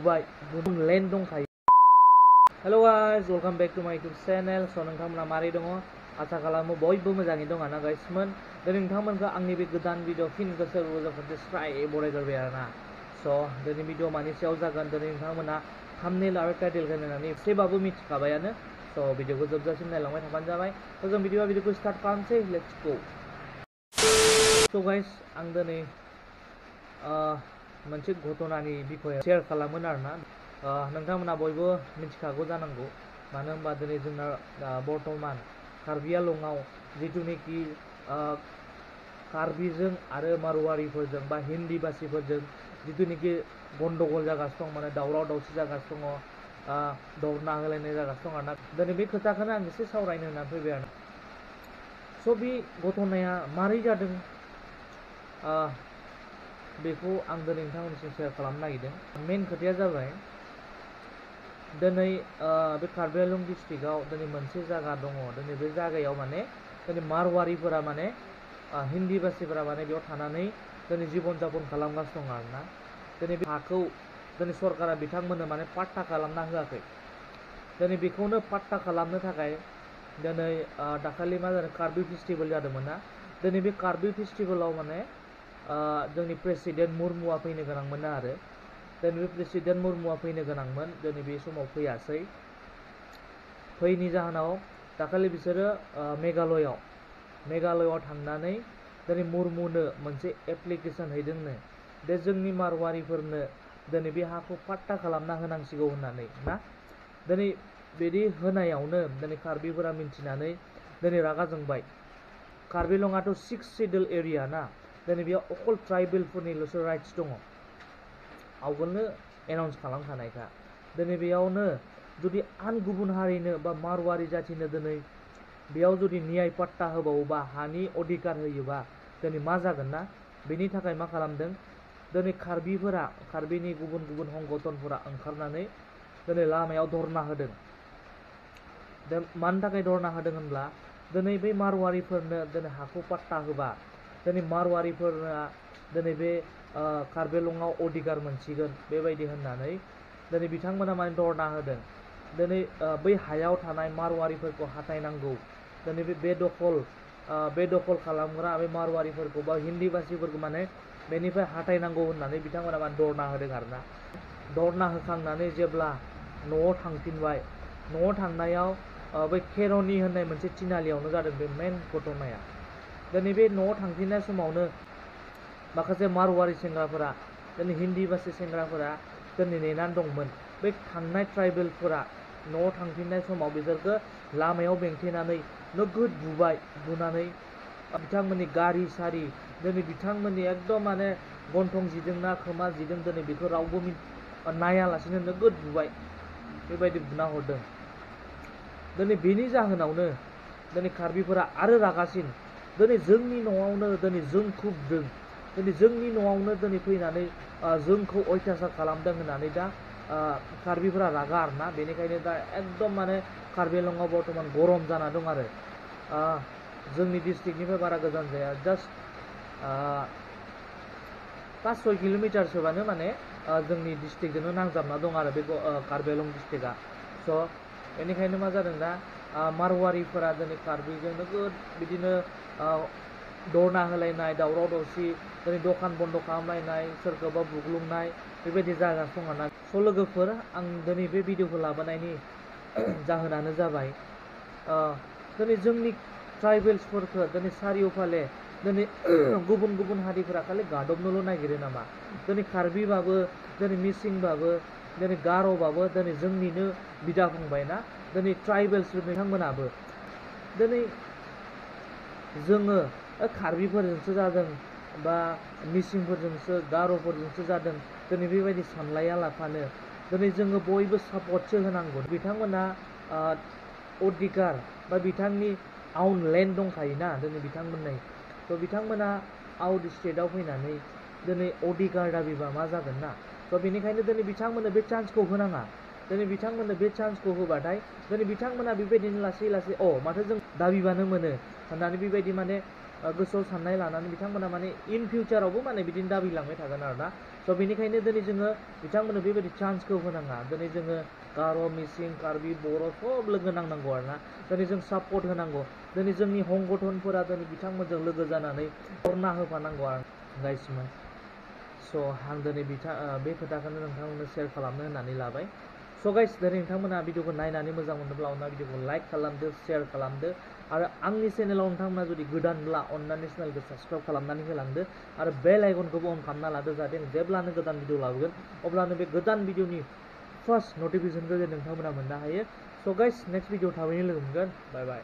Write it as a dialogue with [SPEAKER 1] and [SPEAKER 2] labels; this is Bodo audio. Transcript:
[SPEAKER 1] बुबाय लेन्ड दंखायो। Hello guys, welcome back to my YouTube channel. स नोंथांमोना मारै दङ? आसा खालामो बयबो मोजाङै दङ ना गाइसमोन। दिनै नोंथांमोनखौ आंनि बे गोदान भिडिअ फिन गोसो खनसे स्राय बरायग्रोबाय आरोना। स दिनै भिडिअ मानि सायाव जागोन, दिनै नोंथांमोना थाम्बनेल आरो टाइटेलखौ नायनानै एसेबाबो मिथिखाबायानो। स भिडिअखौ जोबजासिम नायलांबाय थाबानो जाबाय। स जों भिडिअखौ स्टार्ट खालामसै। Let's go. स गाइस, आं दिनै मोनसे घटनानि बिखय शेयार खालामगोन आरोना। नोंथांमोना बयबो मिथिखागौ जानांगौ, मानो होनबा दिनै जोंना बर्तमान कार्बि आंलंआव जिथुनिखि कार्बिजों आरो मारवारिफोरजों बा हिन्दी भाषिफोरजों जिथुनिखि गन्डगल जागासिनो दं, माने दावराव दावसि जागासिनो दङ, धरना होलायनाय जागासिनो दं आरोना। दिनै बे खोथाखौनो आं एसे सावरायनो होननानै फैबाय आरो। स बे घटनाया मारै जादों बेखौ आं दिनै नोंथांमोननिसिम शेयार खालामनो नागिरदों। मेन खोथाया जाबाय, दिनै बे कार्बि आंलं डिस्ट्रिक्टआव दिनै मोनसे जायगा दङ। दिनै बे जायगायाव माने दिनै मारवारिफोरा माने हिन्दी भाषिफोरा माने बेयाव थानानै दिनै जिबन जापन खालामगासिनो दं आरोना। दिनै बे हाखौ दिनै सरकारा बिथांमोननो माने पाट्टा खालामना होआखै। दिनै बेखौनो पाट्टा खालामनो थाखाय दिनै दाखालि मा जादों, कार्बि फेस्टिभेल जादोंमोन ना। दिनै बे कार्बि फेस्टिभेलाव माने जोंनि प्रेसिडेन्ट मुर्मुआ फैनो गोनांमोन आरो। दिनै बे प्रेसिडेन्ट मुर्मुआ फैनो गोनांमोन, दिनै बे समाव फैयासै। फैनि जाहोनाव दाखालि बिसोरो मेघालयआव थांनानै दिनै मुर्मुनो मोनसे एप्लिकेसन हैदोंनो, बे जोंनि मारवारिफोरनो दिनै बे हाखौ पाट्टा खालामना होनांसिगौ होननानै ना। दिनै बिदि होनायावनो दिनै कार्बिफोरा मिन्थिनानै दिनै रागा जोंबाय। कार्बि आंलंआथ' 6 सिडुल एरिया ना। दिनै बेयाव अकल ट्राइबेलफोरनिल'सो राइट्स दङ, आवगोलनो एनाउन्स खालामखानायखा। दिनै बेयावनो जुदि गुबुन हारिनो बा मारवारि जाथिनो दिनै बेयाव जुदि न्याय पाट्टा होबावोबा, हानि अधिकार होयोबा दिनै मा जागोन ना। बेनि थाखाय मा खालामदों, दिनै कार्बिनि गुबुन गुबुन संगठनफोरा ओंखारनानै दिनै लामायाव धरना होदों। मानि थाखाय धरना होदों होनब्ला, दिनै बै मारवारिफोरनो दिनै हाखौ पाट्टा होबा दिनै मारवारिफोरा दिनै बे कार्बि आंलंआव अधिकार मोनसिगोन, बेबायदि होननानै दिनै बिथांमोना माने धरना होदों। दिनै बै हायाव थानाय मारवारिफोरखौ हाथायनांगौ। दिनै बे दखल खालामग्रा बे मारवारिफोरखौ बा हिन्दी भाषिफोरखौ माने बेनिफ्राय हाथायनांगौ होननानै बिथांमोना माने धरना होदों आरोना। धरना होखांनानै जेब्ला न'आव थांफिनबाय, न'आव थांनायाव बै केर'नि होननाय मोनसे थिनालियावनो जादों बे मेन घटनाया। दिनै बे न'आव थांफिननाय समावनो माखासे मारवारि सेंग्राफोरा, दिनै हिन्दी भाषि सेंग्राफोरा दिनै नेनानै दंमोन। बै थांनाय ट्राइबेलफोरा न'आव थांफिननाय समाव बिसोरखौ लामायाव बेंथेनानै नोगोद बुनानै बिथांमोननि गारि सारि, दिनै बिथांमोननि एकदम माने गन्थं जिदोंना खोमा जिदों, दिनै बेखौ रावबो नायालासिनो नोगोद बुबाय, बेबायदि बुना हरदों। दिनै बेनि जाहोनावनो दिनै कार्बिफोरा आरो रागासिन, दिनै जोंनि न'आवनो दिनै जोंखौ बुदों, दिनै जोंनि न'आवनो दिनै फैनानै जोंखौ अयथासार खालामदों होननानै दा कार्बिफोरा रागा आरोना। बेनिखायनो दा एकदम माने कार्बि आंलंआव बर्थमान गरम जाना दं आरो। जोंनि डिस्ट्रिक्टनिफ्राय बारा गोजान जाया, जास्ट 5-6 किल'मिटारसोबानो माने जोंनि डिस्ट्रिक्टजोंनो नांजाबना दं आरो बे कार्बि आंलं डिस्ट्रिक्टआ। स बेनिखायनो मा जादों दा, मारवारिफोरा दिनै कार्बिजों नोगोद बिदिनो धरना होलायनाय, दावराव दावसि, दिनै दखान बन्द' खालामलायनाय, सोरखौबा बुग्लुंनाय, बेबायदि जागासिनो दं आरोना। स लोगोफोर, आं दिनै बे भिडिअखौ लाबोनायनि जाहोनानो जाबाय, दिनै जोंनि ट्राइबेल्सफोरखौ दिनै सारिय'फाले दिनै गुबुन गुबुन हारिफोरा खालि गादबनोल' नागिरो नामा। दिनै कार्बिबाबो, दिनै मिसिंबाबो, दिनै गार'बाबो दिनै जोंनिनो बिदा फंबाय ना। दिनै ट्राइबेल्स बिथांमोनाबो दिनै जोङो कार्बिफोरजोंसो जादों बा मिसिंफोरजोंसो, गार'फोरजोंसो जादों, दिनै बेबायदि सानलाया लाफानो दिनै जोङो बयबो सापर्टसो होनांगौ। बिथांमोना अधिकार बा बिथांनि आउन लेन्ड दंखायोना दिनै बिथांमोननि। थ' बिथांमोना आउट स्टेटआव फैनानै दिनै अधिकार दाबिबा मा जागोन ना। थ' बेनिखायनो दिनै बिथांमोननो बे चान्सखौ होनाङा। दिनै बिथांमोननो बे चान्सखौ होबाथाय दिनै बिथांमोना बेबायदिनो लासै लासै माथो जों दाबिबानो मोनो होननानै बेबायदि माने गोसोआव साननाय लानानै बिथांमोना माने इन फिउचारावबो माने बिदिनो दाबिलांबाय थागोन आरोना। स' बेनिखायनो दिनै जोङो बिथांमोननो बेबायदि चान्सखौ होनाङा। दिनै जोङो गार', मिसिं, कार्बि, बर' सब लोगो नांनांगौ आरोना। दिनै जों सापर्ट होनांगौ। दिनै जोंनि संगठनफोरा दिनै बिथांमोनजों लोगो जानानै धरना होफानांगौ आरो गाइसमोन। स' आं दिनै बे खोथाखौनो नोंथांमोननो शेयार खालामनो होननानै लाबाय। स' गाइस दिनै नोंथांमोना भिडिअखौ नायनानै मोजां मोनोब्ला अनना भिडिअखौ लाइक खालामदो, शेयार खालामदो आरो आंनि चेनेलाव नोंथांमोना जुदि गोदानब्ला अननानै चेनेलखौ साबस्क्राइब खालामनानै होलांदो आरो बेल आइकनखौबो अन खालामना लादो जाहाथे जेब्लानो गोदान भिडिअ लाबोगोन अब्लानो बे गोदान भिडिअनि फार्स्ट नटिफिकेसनखौ जे नोंथांमोना मोननो हायो। स' गाइस नेक्स्ट भिडिअ थाबैनो लोगो मोनगोन। बाय बाय।